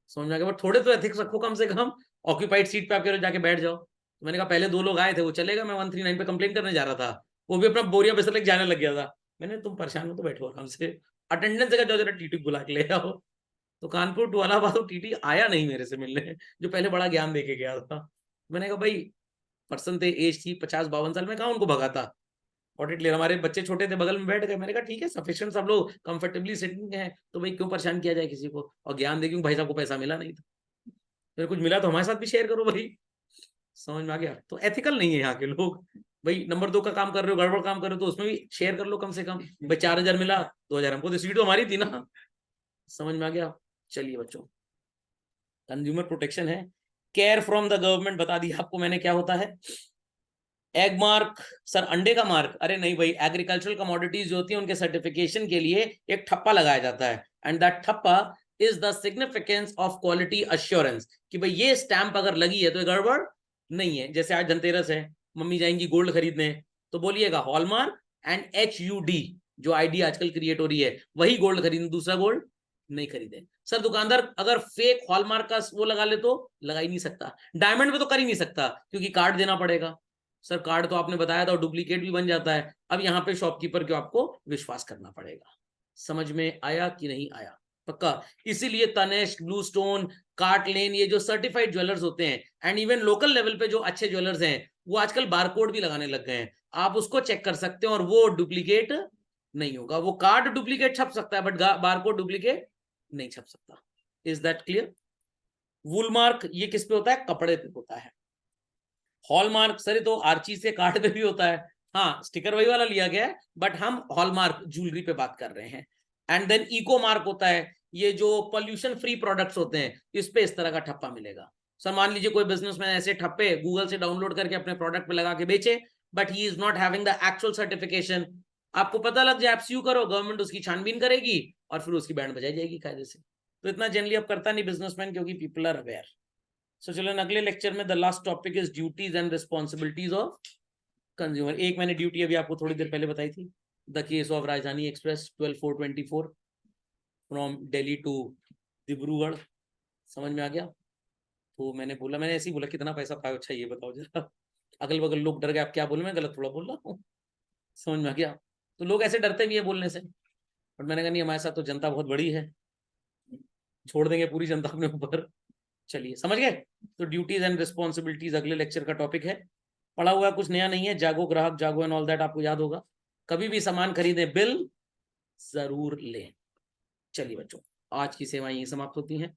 समझ में आ गया? बट थोड़े तो एथिक्स रखो कम से कम, ऑक्यूपाइड सीट पे आप कह रहे हो जाके बैठ जाओ। तो मैंने कहा पहले 2 लोग आए थे, वो चले गए, मैं 139 पे कंप्लेन करने जा रहा था, वो भी अपना बोरिया बिस्तर लेके जाने लग गया था। मैंने तुम परेशान हो तो बैठो आराम से, अटेंडेंस जगह जाओ, जरा टीटी बुला के ले आओ। तो कानपुर टू इलाहाबाद टीटी आया नहीं मेरे से मिलने, जो पहले बड़ा ज्ञान देके गया था। मैंने कहा भाई पर्सन थे, एज थी 50-52 साल में, कहाँ उनको भगाता ऑडिट क्लियर। हमारे बच्चे छोटे थे, बगल में बैठ गए, मैंने कहा ठीक है सफिशिएंट, सब लोग कंफर्टेबली सिटिंग है, तो भाई क्यों परेशान किया जाए किसी को, और ज्ञान दे, क्योंकि भाई साहब को पैसा मिला नहीं था, फिर कुछ मिला तो हमारे साथ भी शेयर करो भाई। समझ में आ गया? तो एथिकल नहीं है यहाँ के लोग। भाई नंबर 2 का काम कर रहे हो, गड़बड़ काम कर रहे हो, तो उसमें भी शेयर कर लो कम से कम। भाई 4000 मिला, 2000 हमको, तो सीट तो हमारी थी ना। समझ में आ गया? चलिए बच्चों, कंज्यूमर प्रोटेक्शन है। केयर फ्रॉम द गवर्नमेंट बता दिया आपको मैंने क्या होता है। एग मार्क, सर अंडे का मार्क, अरे नहीं भाई, एग्रीकल्चरल कमोडिटीज जो होती है उनके सर्टिफिकेशन के लिए एक ठप्पा लगाया जाता है, एंड दैट ठप्पा is the significance of quality assurance, कि भाई ये स्टैंप अगर लगी है तो गड़बड़ नहीं है। जैसे आज धनतेरस है, मम्मी जाएंगी गोल्ड खरीदने, तो बोलिएगा हॉलमार्क एंड HUD, जो आईडी आजकल क्रिएट हो रही है, वही गोल्ड खरीदे, दूसरा गोल्ड नहीं खरीदे। सर दुकानदार अगर फेक हॉलमार्क का वो लगा ले तो लगा ही नहीं सकता, डायमंड में तो कर ही नहीं सकता क्योंकि कार्ड देना पड़ेगा। सर कार्ड तो आपने बताया था, डुप्लीकेट भी बन जाता है। अब यहाँ पे शॉपकीपर को आपको विश्वास करना पड़ेगा। समझ में आया कि नहीं आया? पक्का। इसीलिए तनिष्क, ब्लू स्टोन, कार्ट लेन, ये जो सर्टिफाइड ज्वेलर्स होते हैं, एंड इवन लोकल लेवल पे जो अच्छे ज्वेलर्स हैं, वो आजकल बारकोड भी लगाने लग गए हैं। आप उसको चेक कर सकते हैं और वो डुप्लीकेट नहीं होगा। वो कार्ड डुप्लीकेट छप सकता है बट बारकोड डुप्लीकेट नहीं छप सकता। Is that clear? Wool mark ये किस पे होता है? कपड़े पे होता है। हॉलमार्क सर तो आर्ची से कार्ड पे भी होता है, हाँ स्टिकर वही वाला लिया गया है, बट हम हॉलमार्क ज्वेलरी पे बात कर रहे हैं। एंड देन इको मार्क होता है, ये जो पोल्यूशन फ्री प्रोडक्ट्स होते हैं, इस पे इस तरह का ठप्पा मिलेगा। सर मान लीजिए कोई बिजनेसमैन ऐसे ठप्पे गूगल से डाउनलोड करके अपने प्रोडक्ट पे लगा के बेचे, but he is not having the actual certification. आपको पता लग जाए, आप स्यू करो, गवर्नमेंट उसकी छानबीन करेगी और फिर उसकी बैंड बजाई जाएगी कायदे से। तो इतना जनरली अब करता नहीं बिजनेसमैन, क्योंकि पीपल आर अवेयर। सो चलो अगले लेक्चर में the last topic is duties and responsibilities of consumer. एक मैंने ड्यूटी अभी आपको थोड़ी देर पहले बताई थी, the case of Rajdhani express 12/4/24 from Delhi to Dibrugarh. समझ में आ गया? तो मैंने बोला, मैंने ऐसे ही बोला कितना पैसा पाए, अच्छा ये बताओ जरा। अगल बगल लोग डर गए, आप क्या बोले, मैं गलत थोड़ा बोल रहा हूँ। समझ में आ गया? तो लोग ऐसे डरते भी है बोलने से, बट मैंने कहा नहीं, हमारे साथ तो जनता बहुत बड़ी है, छोड़ देंगे पूरी जनता अपने ऊपर। चलिए समझ गए? तो ड्यूटीज एंड रिस्पॉन्सिबिलिटीज अगले लेक्चर का टॉपिक है। पढ़ा हुआ कुछ नया नहीं है, जागो ग्राहक जागो एंड ऑल दैट आपको याद होगा। कभी भी सामान खरीदे बिल जरूर लें। चलिए बच्चों, आज की सेवाएं यही समाप्त होती हैं।